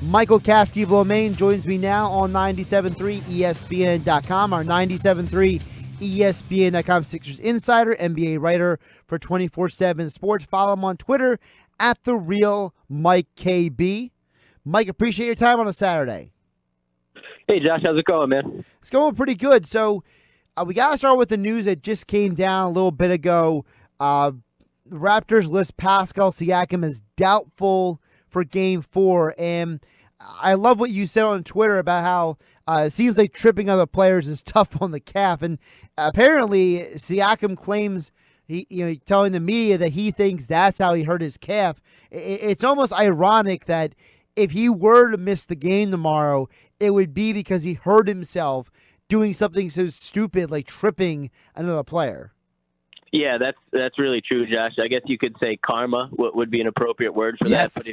Michael Kaskey-Blomain joins me now on 97.3 ESPN.com, our 97.3 ESPN.com Sixers insider, NBA writer for 24/7 Sports. Follow him on Twitter at @TheRealMikeKB. Mike, appreciate your time on a Saturday. Hey, Josh, how's it going, man? It's going pretty good. So we got to start with the news that just came down a little bit ago. The Raptors list Pascal Siakam as doubtful for Game 4. And I love what you said on Twitter about how it seems like tripping other players is tough on the calf. And apparently Siakam claims, telling the media that he thinks that's how he hurt his calf. It's almost ironic that if he were to miss the game tomorrow, it would be because he hurt himself doing something so stupid like tripping another player. Yeah, that's really true, Josh. I guess you could say karma would be an appropriate word for yes. that. But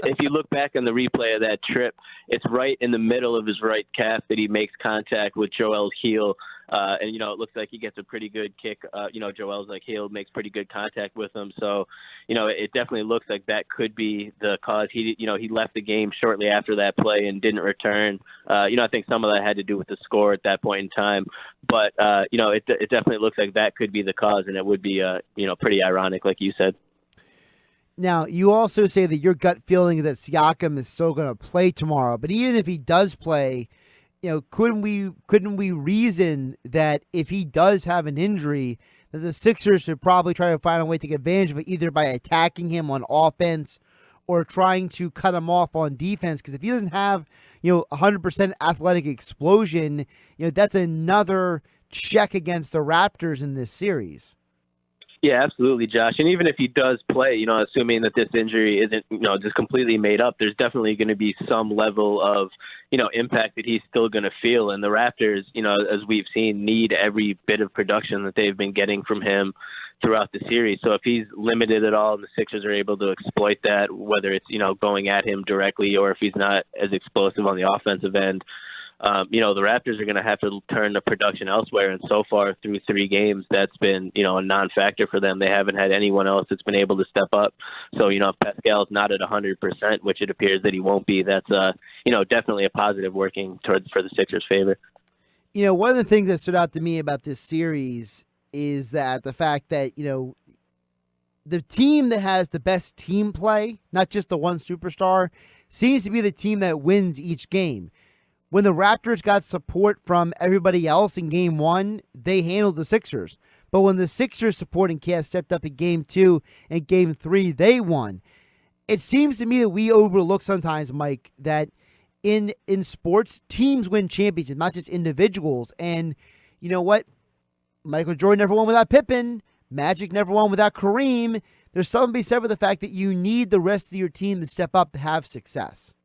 if you look back on the replay of that trip, it's right in the middle of his right calf that he makes contact with Joel's heel. And, it looks like he gets a pretty good kick. Joel's heel makes pretty good contact with him. So, it definitely looks like that could be the cause. He left the game shortly after that play and didn't return. I think some of that had to do with the score at that point in time. But, it definitely looks like that could be the cause, and it would be, pretty ironic, like you said. Now, you also say that your gut feeling is that Siakam is still going to play tomorrow. But even if he does play, couldn't we reason that if he does have an injury, that the Sixers should probably try to find a way to take advantage of it, either by attacking him on offense or trying to cut him off on defense? Because if he doesn't have 100% athletic explosion, that's another check against the Raptors in this series. Yeah, absolutely, Josh. And even if he does play, assuming that this injury isn't, just completely made up, there's definitely going to be some level of, impact that he's still going to feel. And the Raptors, as we've seen, need every bit of production that they've been getting from him throughout the series. So if he's limited at all and the Sixers are able to exploit that, whether it's, going at him directly or if he's not as explosive on the offensive end, the Raptors are going to have to turn the production elsewhere. And so far through 3 games, that's been, a non-factor for them. They haven't had anyone else that's been able to step up. So, if Pascal's not at 100%, which it appears that he won't be, that's, definitely a positive working for the Sixers' favor. One of the things that stood out to me about this series is that the fact that, the team that has the best team play, not just the one superstar, seems to be the team that wins each game. When the Raptors got support from everybody else in Game 1, they handled the Sixers. But when the Sixers supporting cast stepped up in Game 2 and Game 3, they won. It seems to me that we overlook sometimes, Mike, that in sports, teams win championships, not just individuals. And you know what? Michael Jordan never won without Pippen. Magic never won without Kareem. There's something to be said for the fact that you need the rest of your team to step up to have success.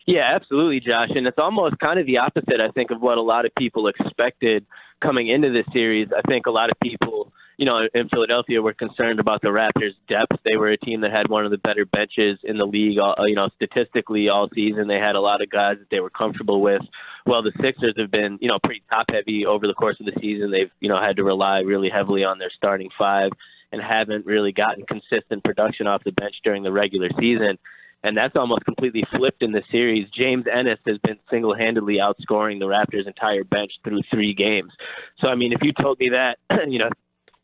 Yeah, absolutely, Josh. And it's almost kind of the opposite, I think, of what a lot of people expected coming into this series. I think a lot of people, in Philadelphia were concerned about the Raptors' depth. They were a team that had one of the better benches in the league, statistically all season. They had a lot of guys that they were comfortable with. Well, the Sixers have been, pretty top-heavy over the course of the season. They've, had to rely really heavily on their starting 5 and haven't really gotten consistent production off the bench during the regular season. And that's almost completely flipped in the series. James Ennis has been single-handedly outscoring the Raptors' entire bench through 3 games. So, if you told me that,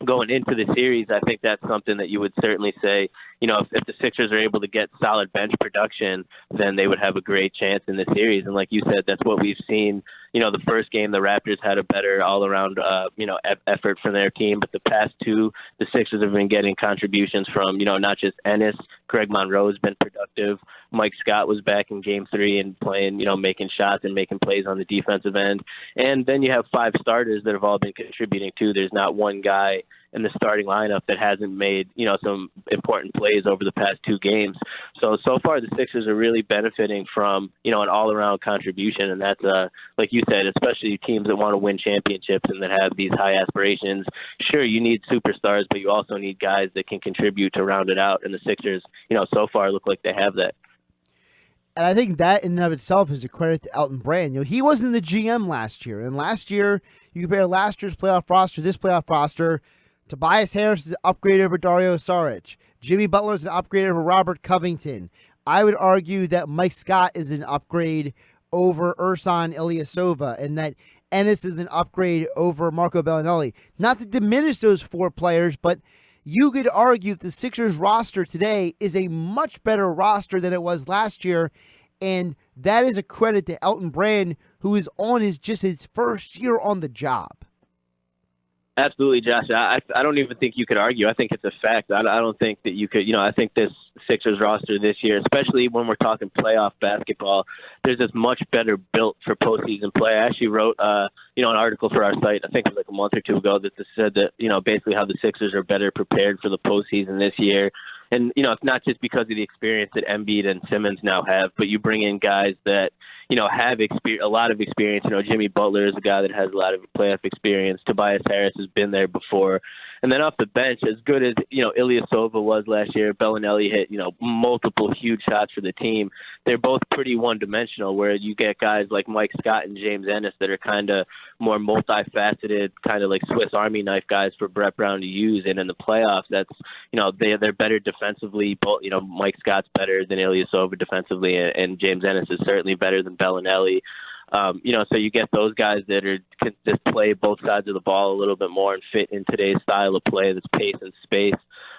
going into the series, I think that's something that you would certainly say, if the Sixers are able to get solid bench production, then they would have a great chance in the series. And like you said, that's what we've seen. The first game, the Raptors had a better all-around, effort from their team. But the past 2, the Sixers have been getting contributions from, not just Ennis. Greg Monroe has been productive. Mike Scott was back in Game 3 and playing, making shots and making plays on the defensive end. And then you have 5 starters that have all been contributing too. There's not one guy in the starting lineup that hasn't made, some important plays over the past 2 games. So far the Sixers are really benefiting from, an all-around contribution. And that's, like you said, especially teams that want to win championships and that have these high aspirations. Sure, you need superstars, but you also need guys that can contribute to round it out. And the Sixers, so far look like they have that. And I think that in and of itself is a credit to Elton Brand. He wasn't the GM last year. And last year, you compare last year's playoff roster, this playoff roster, Tobias Harris is an upgrade over Dario Saric. Jimmy Butler is an upgrade over Robert Covington. I would argue that Mike Scott is an upgrade over Ersan Ilyasova, and that Ennis is an upgrade over Marco Bellinelli. Not to diminish those four players, but you could argue that the Sixers roster today is a much better roster than it was last year, and that is a credit to Elton Brand, who is on his first year on the job. Absolutely, Josh. I don't even think you could argue. I think it's a fact. I don't think that you could, I think this Sixers roster this year, especially when we're talking playoff basketball, there's this much better built for postseason play. I actually wrote, an article for our site, I think it was like a month or two ago, that said that, basically how the Sixers are better prepared for the postseason this year. And, it's not just because of the experience that Embiid and Simmons now have, but you bring in guys that, have a lot of experience. Jimmy Butler is a guy that has a lot of playoff experience. Tobias Harris has been there before. And then off the bench, as good as, Ilyasova was last year, Bellinelli hit, multiple huge shots for the team. They're both pretty one-dimensional, where you get guys like Mike Scott and James Ennis that are kind of more multifaceted, kind of like Swiss Army knife guys for Brett Brown to use. And in the playoffs, that's, they're better defensively. Both, Mike Scott's better than Ilyasova defensively, and James Ennis is certainly better than Bellinelli. So you get those guys that can just play both sides of the ball a little bit more and fit in today's style of play, that's pace and space.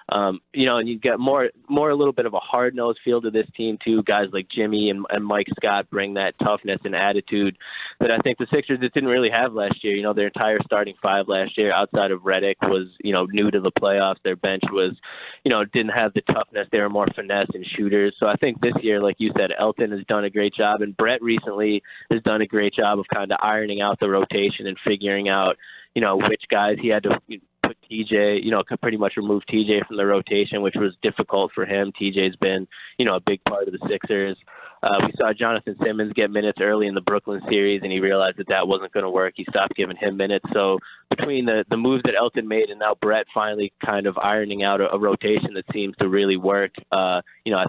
And you get more a little bit of a hard-nosed feel to this team too. Guys like Jimmy and Mike Scott bring that toughness and attitude that I think the Sixers just didn't really have last year. Their entire starting five last year, outside of Redick, was new to the playoffs. Their bench was, didn't have the toughness. They were more finesse and shooters. So I think this year, like you said, Elton has done a great job, and Brett recently has done a great job of kind of ironing out the rotation and figuring out, which guys he had to put TJ, pretty much remove TJ from the rotation, which was difficult for him. TJ's been, a big part of the Sixers. We saw Jonathan Simmons get minutes early in the Brooklyn series, and he realized that wasn't going to work. He stopped giving him minutes. So between the moves that Elton made and now Brett finally kind of ironing out a rotation that seems to really work, I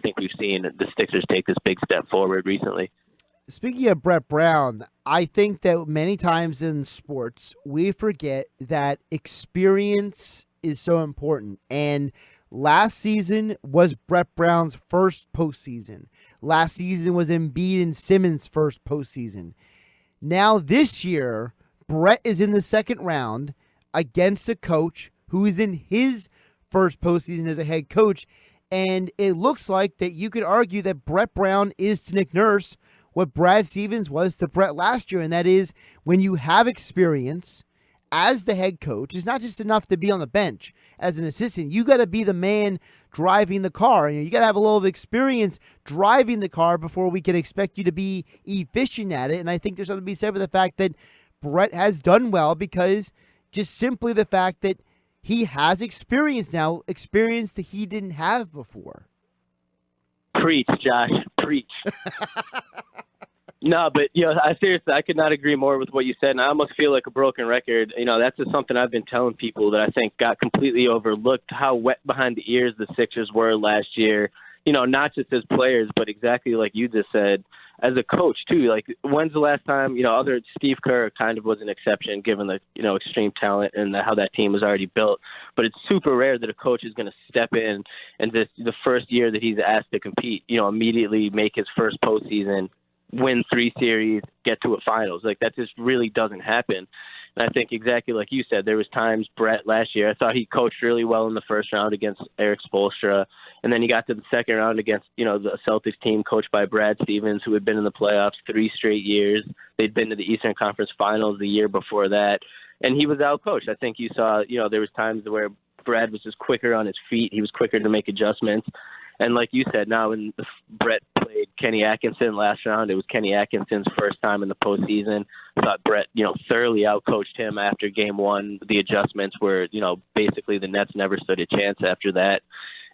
think we've seen the Sixers take this big step forward recently. Speaking of Brett Brown, I think that many times in sports, we forget that experience is so important. And last season was Brett Brown's first postseason. Last season was Embiid and Simmons' first postseason. Now this year, Brett is in the second round against a coach who is in his first postseason as a head coach. And it looks like that you could argue that Brett Brown is to Nick Nurse what Brad Stevens was to Brett last year, and that is when you have experience as the head coach, it's not just enough to be on the bench as an assistant. You got to be the man driving the car. You got to have a little of experience driving the car before we can expect you to be efficient at it. And I think there's something to be said for the fact that Brett has done well because just simply the fact that he has experience now, experience that he didn't have before. Preach, Josh. Preach. No, but, I could not agree more with what you said, and I almost feel like a broken record. That's just something I've been telling people that I think got completely overlooked, how wet behind the ears the Sixers were last year, not just as players, but exactly like you just said, as a coach, too. Like, when's the last time, other Steve Kerr kind of was an exception given the, extreme talent and how that team was already built. But it's super rare that a coach is going to step in and just the first year that he's asked to compete, immediately make his first postseason, win 3 series, get to a finals. Like, that just really doesn't happen. And I think exactly like you said, there was times Brett last year, I thought he coached really well in the first round against Eric Spoelstra. And then he got to the second round against, the Celtics team coached by Brad Stevens, who had been in the playoffs 3 straight years. They'd been to the Eastern Conference Finals the year before that. And he was out-coached. I think you saw, there was times where Brad was just quicker on his feet. He was quicker to make adjustments. And like you said, now when Brett played Kenny Atkinson last round, it was Kenny Atkinson's first time in the postseason. I thought Brett, thoroughly outcoached him after game 1. The adjustments were, basically the Nets never stood a chance after that.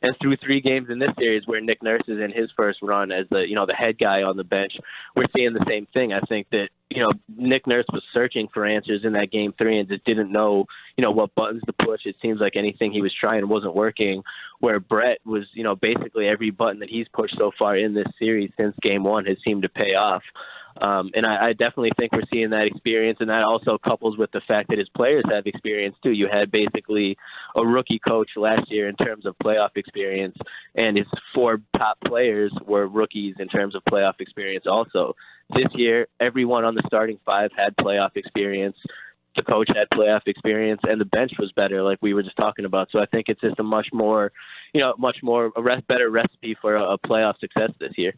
And through 3 games in this series where Nick Nurse is in his first run as the, the head guy on the bench, we're seeing the same thing. I think that, Nick Nurse was searching for answers in that game 3 and just didn't know, what buttons to push. It seems like anything he was trying wasn't working, where Brett was, basically every button that he's pushed so far in this series since game 1 has seemed to pay off. And I definitely think we're seeing that experience, and that also couples with the fact that his players have experience too. You had basically a rookie coach last year in terms of playoff experience, and his 4 top players were rookies in terms of playoff experience also. This year, everyone on the starting 5 had playoff experience. The coach had playoff experience, and the bench was better, like we were just talking about. So I think it's just a better recipe for a playoff success this year.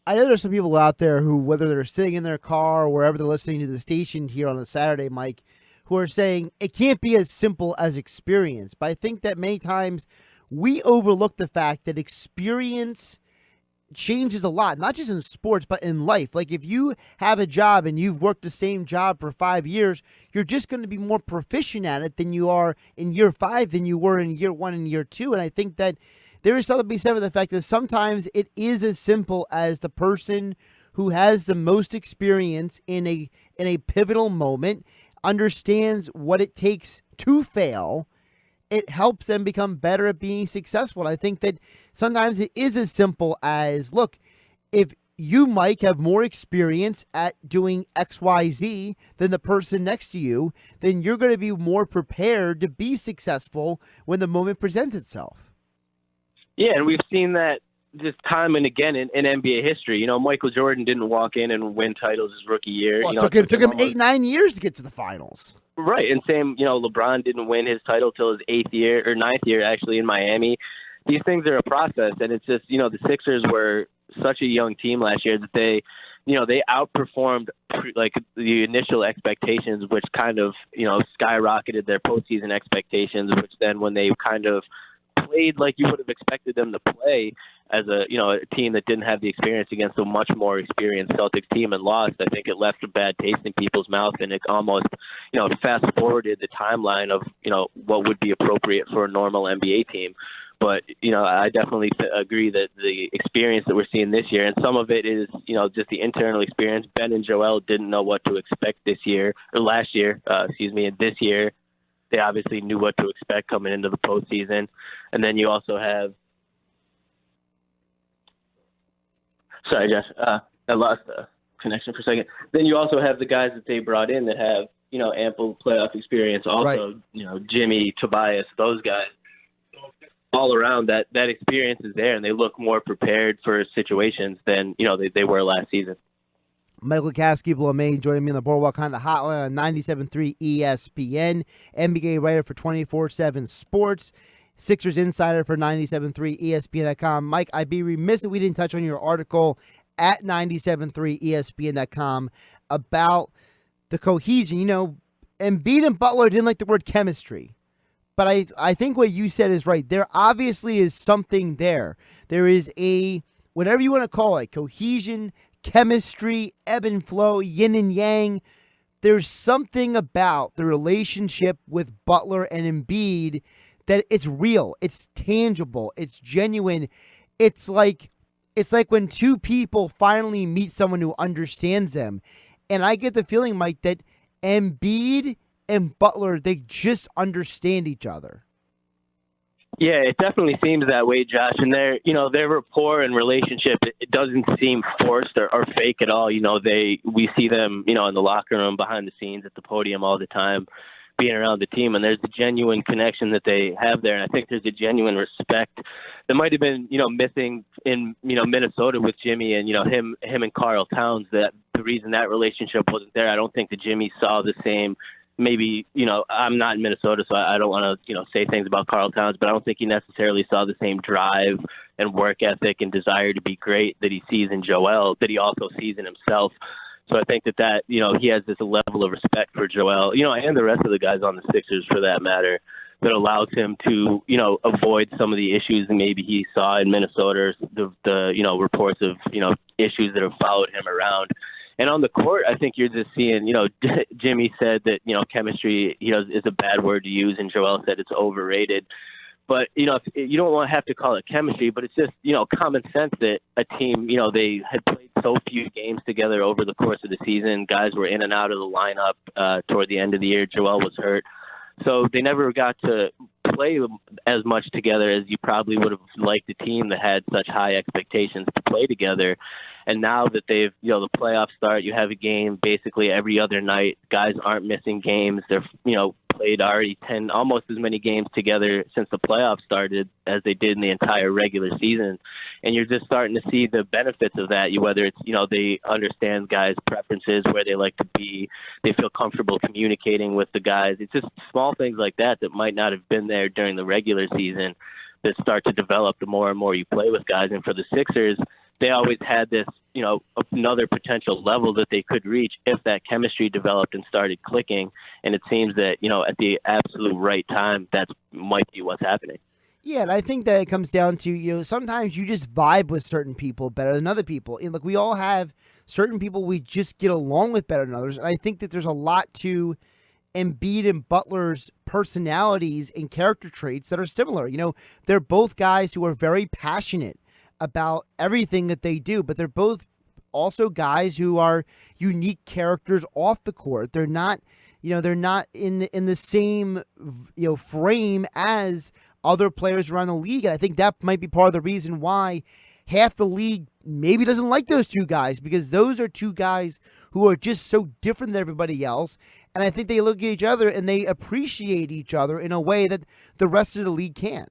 I know there's some people out there who, whether they're sitting in their car or wherever they're listening to the station here on a Saturday, Mike, who are saying it can't be as simple as experience. But I think that many times we overlook the fact that experience changes a lot, not just in sports, but in life. Like if you have a job and you've worked the same job for 5 years, you're just going to be more proficient at it than you are in year 5 than you were in year 1 and year 2. And I think that there is something to be said for the fact that sometimes it is as simple as the person who has the most experience in a pivotal moment understands what it takes to fail. It helps them become better at being successful. And I think that sometimes it is as simple as, look, if you, Mike, have more experience at doing XYZ than the person next to you, then you're going to be more prepared to be successful when the moment presents itself. Yeah, and we've seen that just time and again in NBA history. You know, Michael Jordan didn't walk in and win titles his rookie year. Well, it took him 8-9 years to get to the finals. Right, and same, LeBron didn't win his title till his 8th year, or 9th year actually, in Miami. These things are a process, and it's just, the Sixers were such a young team last year that they outperformed like the initial expectations, which kind of, skyrocketed their postseason expectations, which then when they kind of played like you would have expected them to play as a team that didn't have the experience against a much more experienced Celtics team and lost, I think it left a bad taste in people's mouth, and it almost, fast forwarded the timeline of, what would be appropriate for a normal NBA team. But, I definitely agree that the experience that we're seeing this year, and some of it is, just the internal experience. Ben and Joel didn't know what to expect last year, and this year they obviously knew what to expect coming into the postseason. And then you also have, sorry, Josh, I lost the connection for a second. Then you also have the guys that they brought in that have, ample playoff experience. Also, right. Jimmy, Tobias, those guys. All around that experience is there, and they look more prepared for situations than, they were last season. Michael Kaskey-Blomain joining me on the Boardwalk Honda Hotline on 97.3 ESPN, NBA writer for 24/7 Sports, Sixers insider for 97.3 ESPN.com. Mike, I'd be remiss if we didn't touch on your article at 97.3 ESPN.com about the cohesion. Embiid and Butler didn't like the word chemistry, but I think what you said is right. There obviously is something there. There is a, whatever you want to call it, cohesion, chemistry, ebb and flow, yin and yang. There's something about the relationship with Butler and Embiid that it's real, it's tangible, it's genuine. It's like when two people finally meet someone who understands them. And I get the feeling, Mike, that Embiid and Butler, they just understand each other. Yeah, it definitely seems that way, Josh. And their rapport and relationship, it doesn't seem forced or fake at all. We see them, in the locker room, behind the scenes, at the podium all the time, being around the team. And there's a genuine connection that they have there. And I think there's a genuine respect that might have been, missing in, Minnesota with Jimmy and, him and Karl Towns. That the reason that relationship wasn't there, I don't think that Jimmy saw the same. Maybe, I'm not in Minnesota, so I don't want to, say things about Karl Towns, but I don't think he necessarily saw the same drive and work ethic and desire to be great that he sees in Joel, that he also sees in himself. So I think that he has this level of respect for Joel, and the rest of the guys on the Sixers for that matter, that allows him to, avoid some of the issues that maybe he saw in Minnesota, the reports of, issues that have followed him around. And on the court, I think you're just seeing, Jimmy said that, chemistry, is a bad word to use, and Joel said it's overrated. But, you don't want to have to call it chemistry, but it's just, common sense that a team, they had played so few games together over the course of the season. Guys were in and out of the lineup toward the end of the year. Joel was hurt. So they never got to play as much together as you probably would have liked a team that had such high expectations to play together. And now that they've, the playoffs start, you have a game basically every other night. Guys aren't missing games. They're, played already 10, almost as many games together since the playoffs started as they did in the entire regular season. And you're just starting to see the benefits of that, whether it's, they understand guys' preferences, where they like to be, they feel comfortable communicating with the guys. It's just small things like that that might not have been there during the regular season that start to develop the more and more you play with guys. And for the Sixers, they always had this, another potential level that they could reach if that chemistry developed and started clicking. And it seems that, at the absolute right time, that might be what's happening. Yeah, and I think that it comes down to, sometimes you just vibe with certain people better than other people. And look, we all have certain people we just get along with better than others. And I think that there's a lot to Embiid and Butler's personalities and character traits that are similar. They're both guys who are very passionate about everything that they do, but they're both also guys who are unique characters off the court. They're not, they're not in the same, frame as other players around the league. And I think that might be part of the reason why half the league maybe doesn't like those two guys, because those are two guys who are just so different than everybody else. And I think they look at each other and they appreciate each other in a way that the rest of the league can't.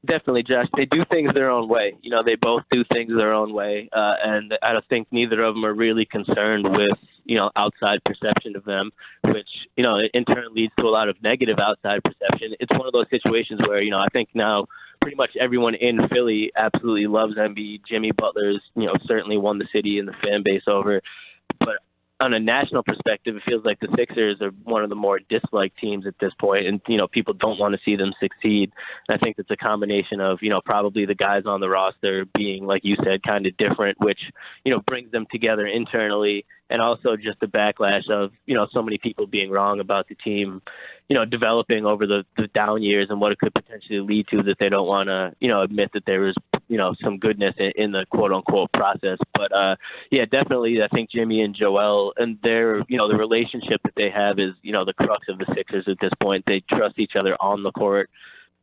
Definitely, Josh. They do things their own way. They both do things their own way. And I don't think neither of them are really concerned with, outside perception of them, which, in turn leads to a lot of negative outside perception. It's one of those situations where, I think now pretty much everyone in Philly absolutely loves Embiid. Jimmy Butler's, certainly won the city and the fan base over. But on a national perspective, it feels like the Sixers are one of the more disliked teams at this point, and people don't want to see them succeed. And I think it's a combination of probably the guys on the roster being, like you said, kind of different, which brings them together internally, and also just the backlash of so many people being wrong about the team developing over the down years and what it could potentially lead to, that they don't want to admit that there was some goodness in the quote unquote process. But yeah, definitely I think Jimmy and Joel and their the relationship that they have is the crux of the Sixers at this point. They trust each other on the court.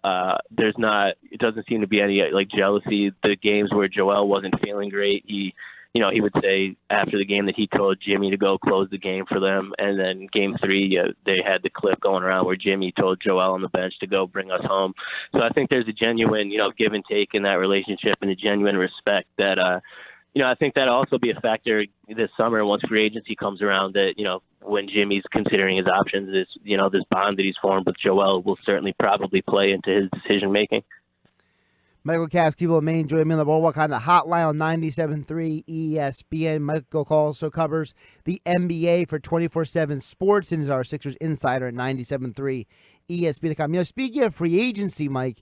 It doesn't seem to be any jealousy. The games where Joel wasn't feeling great, he would say after the game that he told Jimmy to go close the game for them. And then game 3, they had the clip going around where Jimmy told Joel on the bench to go bring us home. So I think there's a genuine, give and take in that relationship, and a genuine respect that, I think that'll also be a factor this summer once free agency comes around, that, when Jimmy's considering his options, this bond that he's formed with Joel will certainly probably play into his decision making. Michael Kaskey-Blomain joining me on the Boardwalk on the hotline on 97.3 ESPN. Michael also covers the NBA for 24/7 Sports and is our Sixers insider at 97.3 ESPN.com. Speaking of free agency, Mike,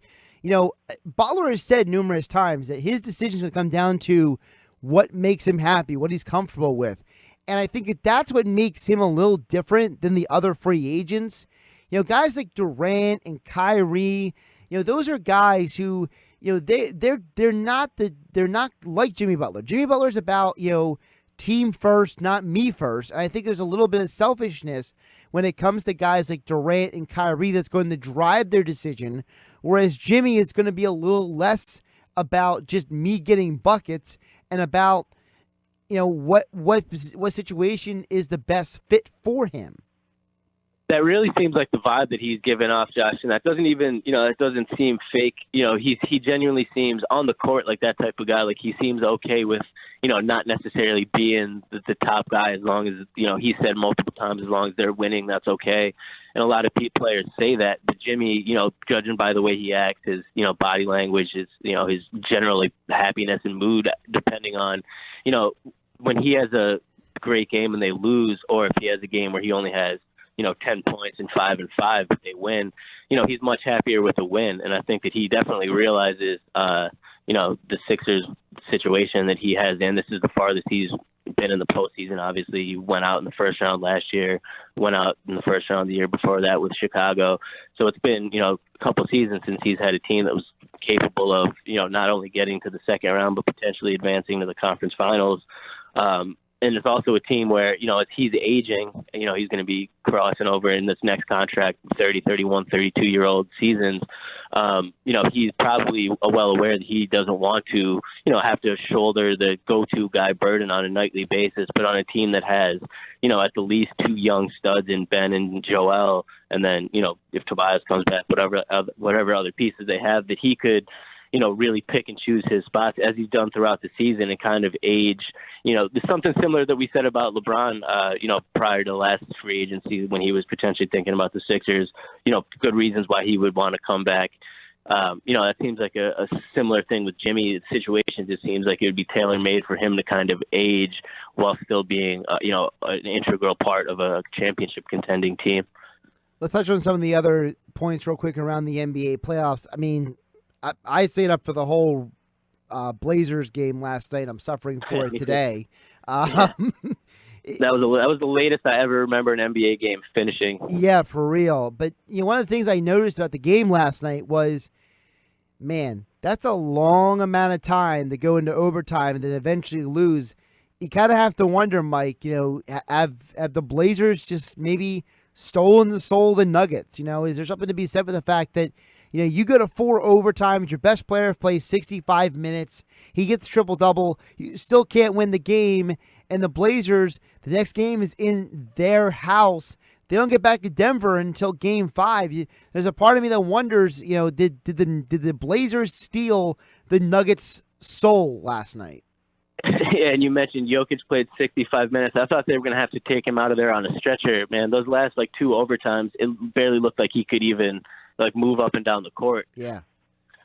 Butler has said numerous times that his decision is going to come down to what makes him happy, what he's comfortable with. And I think that's what makes him a little different than the other free agents. Guys like Durant and Kyrie, those are guys who, they're not like Jimmy Butler. Jimmy Butler's about, team first, not me first. And I think there's a little bit of selfishness when it comes to guys like Durant and Kyrie that's going to drive their decision, whereas Jimmy is going to be a little less about just me getting buckets and about, what situation is the best fit for him. That really seems like the vibe that he's given off, Josh, and that doesn't even, it doesn't seem fake. He genuinely seems on the court like that type of guy. Like, he seems okay with, not necessarily being the top guy, as long as, he said multiple times, as long as they're winning, that's okay. And a lot of players say that, but Jimmy, judging by the way he acts, his, body language, his generally happiness and mood, depending on, when he has a great game and they lose, or if he has a game where he only has 10 points and 5 and 5, but they win, he's much happier with a win. And I think that he definitely realizes, the Sixers situation that he has in. This is the farthest he's been in the postseason. Obviously, he went out in the first round last year, went out in the first round the year before that with Chicago. So it's been, a couple seasons since he's had a team that was capable of, not only getting to the second round, but potentially advancing to the conference finals. and it's also a team where, as he's aging, he's going to be crossing over in this next contract, 30, 31, 32-year-old seasons. He's probably well aware that he doesn't want to, have to shoulder the go-to guy burden on a nightly basis, but on a team that has, at the least two young studs in Ben and Joel, and then, if Tobias comes back, whatever other pieces they have, that he could, really pick and choose his spots as he's done throughout the season and kind of age. There's something similar that we said about LeBron, prior to last free agency when he was potentially thinking about the Sixers, good reasons why he would want to come back. That seems like a similar thing with Jimmy. The situation just seems like it would be tailor-made for him to kind of age while still being, an integral part of a championship contending team. Let's touch on some of the other points real quick around the NBA playoffs. I mean, I stayed up for the whole Blazers game last night. I'm suffering for it today. That was the latest I ever remember an NBA game finishing. Yeah, for real. But one of the things I noticed about the game last night was, man, that's a long amount of time to go into overtime and then eventually lose. You kind of have to wonder, Mike. Have the Blazers just maybe stolen the soul of the Nuggets? Is there something to be said for the fact that you go to 4 overtimes, your best player plays 65 minutes, he gets triple-double, you still can't win the game, and the Blazers, the next game is in their house. They don't get back to Denver until Game 5. There's a part of me that wonders, did the Blazers steal the Nuggets' soul last night? Yeah, and you mentioned Jokic played 65 minutes. I thought they were going to have to take him out of there on a stretcher. Man, those last, 2 overtimes, it barely looked like he could even move up and down the court. Yeah.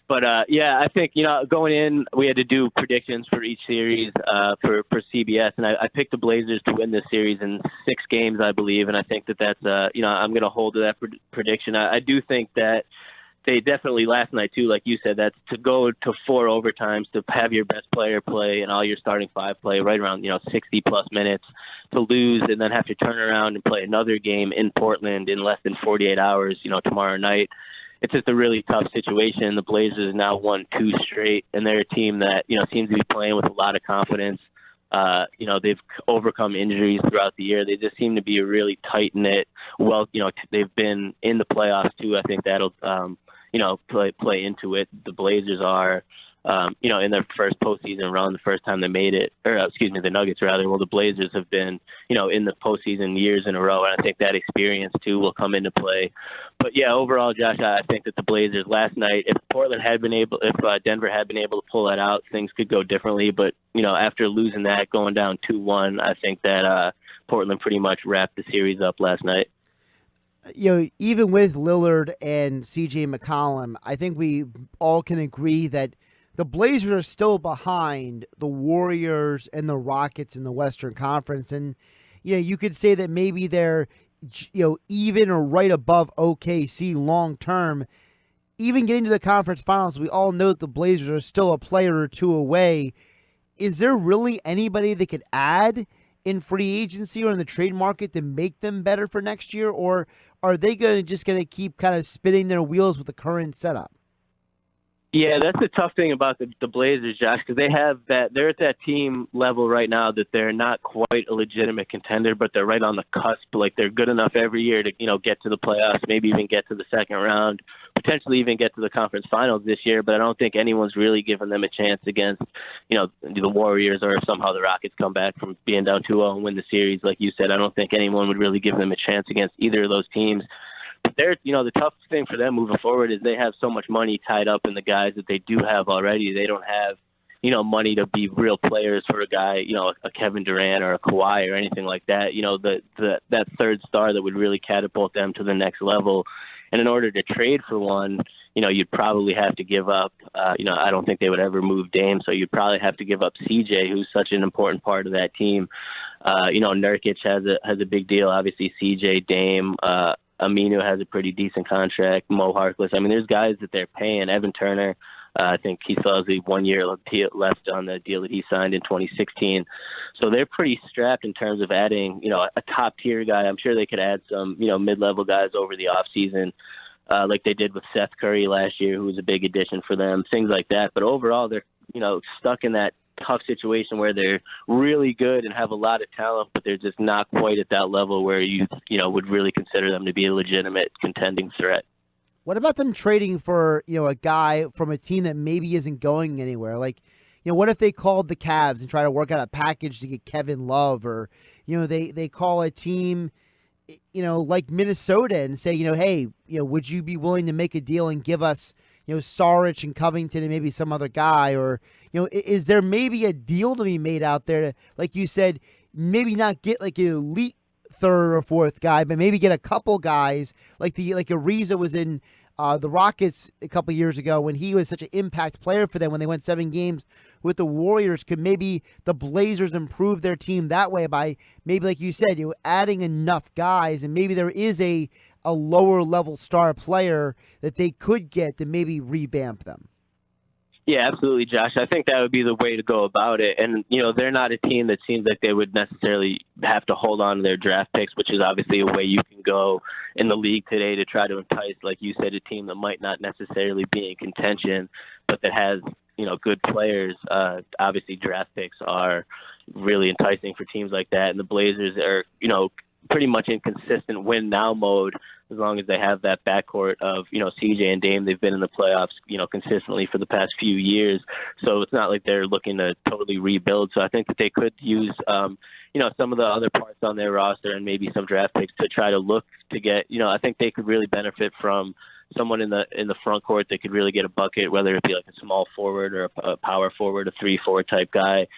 But, I think, going in, we had to do predictions for each series for CBS, and I picked the Blazers to win this series in 6 games, I believe, and I think that's, I'm going to hold to that prediction. I do think that they definitely last night, too, like you said, that's to go to 4 overtimes, to have your best player play and all your starting 5 play right around, 60-plus minutes, to lose and then have to turn around and play another game in Portland in less than 48 hours, tomorrow night. It's just a really tough situation. The Blazers now won 2 straight, and they're a team that, seems to be playing with a lot of confidence. They've overcome injuries throughout the year. They just seem to be a really tight-knit, they've been in the playoffs, too. I think that'll, play into it. The Blazers are, in their first postseason run, the first time they made it, the Nuggets rather. Well, the Blazers have been, in the postseason years in a row, and I think that experience too will come into play. But yeah, overall, Josh, I think that the Blazers last night, if Denver had been able to pull that out, things could go differently. But after losing that, going down 2-1, I think that Portland pretty much wrapped the series up last night. Even with Lillard and CJ McCollum, I think we all can agree that the Blazers are still behind the Warriors and the Rockets in the Western Conference. And, you could say that maybe they're, even or right above OKC long term. Even getting to the conference finals, we all know that the Blazers are still a player or 2 away. Is there really anybody that could add in free agency or in the trade market to make them better for next year? Or are they just going to keep kind of spinning their wheels with the current setup? Yeah, that's the tough thing about the Blazers, Josh, because they're at that team level right now that they're not quite a legitimate contender, but they're right on the cusp. They're good enough every year to, get to the playoffs, maybe even get to the second round, potentially even get to the conference finals this year. But I don't think anyone's really given them a chance against, the Warriors, or if somehow the Rockets come back from being down 2-0 and win the series. Like you said, I don't think anyone would really give them a chance against either of those teams. They're, the tough thing for them moving forward is they have so much money tied up in the guys that they do have already. They don't have, money to be real players for a guy, a Kevin Durant or a Kawhi or anything like that. That third star that would really catapult them to the next level. And in order to trade for one, you'd probably have to give up, I don't think they would ever move Dame. So you'd probably have to give up CJ, who's such an important part of that team. Nurkic has a big deal. Obviously CJ, Dame, Aminu has a pretty decent contract. Mo Harkless. I mean, there's guys that they're paying. Evan Turner, I think he still has 1 year left on the deal that he signed in 2016. So they're pretty strapped in terms of adding, a top-tier guy. I'm sure they could add some, mid-level guys over the offseason, like they did with Seth Curry last year, who was a big addition for them, things like that. But overall, they're, stuck in that tough situation where they're really good and have a lot of talent, but they're just not quite at that level where you would really consider them to be a legitimate contending threat. What about them trading for, a guy from a team that maybe isn't going anywhere? Like, what if they called the Cavs and try to work out a package to get Kevin Love, or, they call a team, like Minnesota and say, hey, would you be willing to make a deal and give us, Saric and Covington and maybe some other guy? Or, is there maybe a deal to be made out there to, like you said, maybe not get like an elite third or fourth guy, but maybe get a couple guys like Ariza was in the Rockets a couple years ago when he was such an impact player for them when they went 7 games with the Warriors. Could maybe the Blazers improve their team that way by maybe, like you said, adding enough guys, and maybe there is a lower level star player that they could get to maybe revamp them? Yeah, absolutely, Josh. I think that would be the way to go about it. And, they're not a team that seems like they would necessarily have to hold on to their draft picks, which is obviously a way you can go in the league today to try to entice, like you said, a team that might not necessarily be in contention, but that has, good players. Obviously, draft picks are really enticing for teams like that. And the Blazers are, pretty much in consistent win now mode as long as they have that backcourt of, CJ and Dame. They've been in the playoffs, consistently for the past few years. So it's not like they're looking to totally rebuild. So I think that they could use, some of the other parts on their roster and maybe some draft picks to try to look to get, I think they could really benefit from someone in the front court that could really get a bucket, whether it be like a small forward or a power forward, a 3-4 type guy.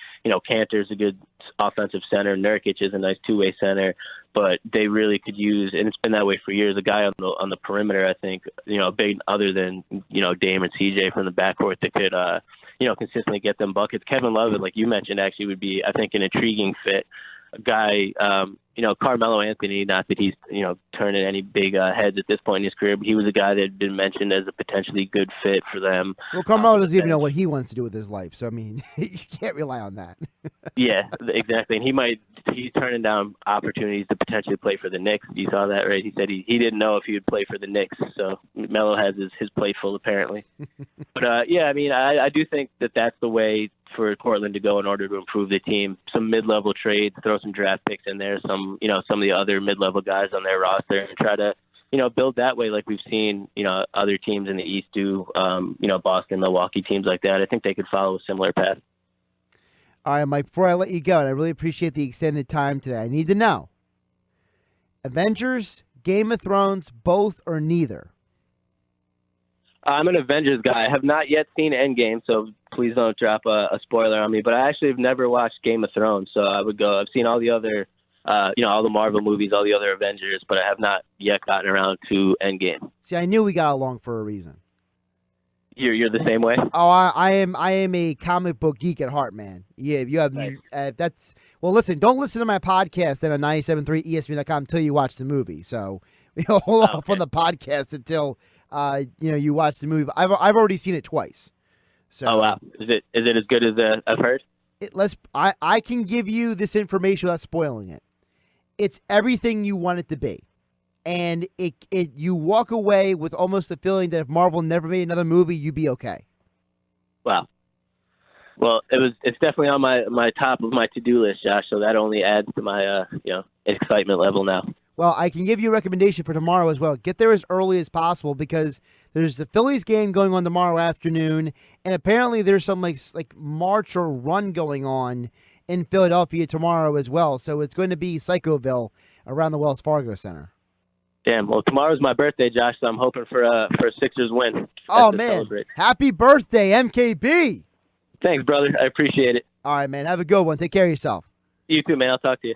Cantor's a good offensive center. Nurkic is a nice two-way center, but they really could use, and it's been that way for years, a guy on the perimeter, I think, a big other than, Dame and CJ from the backcourt that could, consistently get them buckets. Kevin Love, like you mentioned, actually would be, I think, an intriguing fit. A guy, Carmelo Anthony, not that he's, turning any big heads at this point in his career, but he was a guy that had been mentioned as a potentially good fit for them. Well, Carmelo doesn't even know what he wants to do with his life, so, I mean, you can't rely on that. Yeah, exactly. And he's turning down opportunities to potentially play for the Knicks. You saw that, right? He said he didn't know if he would play for the Knicks, so Melo has his plate full, apparently. But, I do think that that's the way for Portland to go in order to improve the team. Some mid-level trades, throw some draft picks in there, some of the other mid-level guys on their roster, and try to, build that way like we've seen, other teams in the East do, Boston, Milwaukee, teams like that. I think they could follow a similar path. All right, Mike, before I let you go, and I really appreciate the extended time today, I need to know, Avengers, Game of Thrones, both or neither? I'm an Avengers guy. I have not yet seen Endgame, so please don't drop a spoiler on me. But I actually have never watched Game of Thrones, so I would go. I've seen all the other, all the Marvel movies, all the other Avengers, but I have not yet gotten around to Endgame. See, I knew we got along for a reason. You're the same way? Oh, I am a comic book geek at heart, man. Yeah, you have nice. That's well. Listen, don't listen to my podcast then on 97.3 ESPN.com until you watch the movie. So hold off on the podcast until you watch the movie. But I've already seen it twice. So, oh wow, is it as good as I've heard? I can give you this information without spoiling it. It's everything you want it to be. And you walk away with almost a feeling that if Marvel never made another movie, you'd be okay. Wow. Well, it's definitely on my top of my to-do list, Josh. So that only adds to my excitement level now. Well, I can give you a recommendation for tomorrow as well. Get there as early as possible because there's the Phillies game going on tomorrow afternoon, and apparently there's some like march or run going on in Philadelphia tomorrow as well. So it's going to be Psychoville around the Wells Fargo Center. Damn. Well, tomorrow's my birthday, Josh, so I'm hoping for a Sixers win. Oh, man. Celebrate. Happy birthday, MKB. Thanks, brother. I appreciate it. All right, man. Have a good one. Take care of yourself. You too, man. I'll talk to you.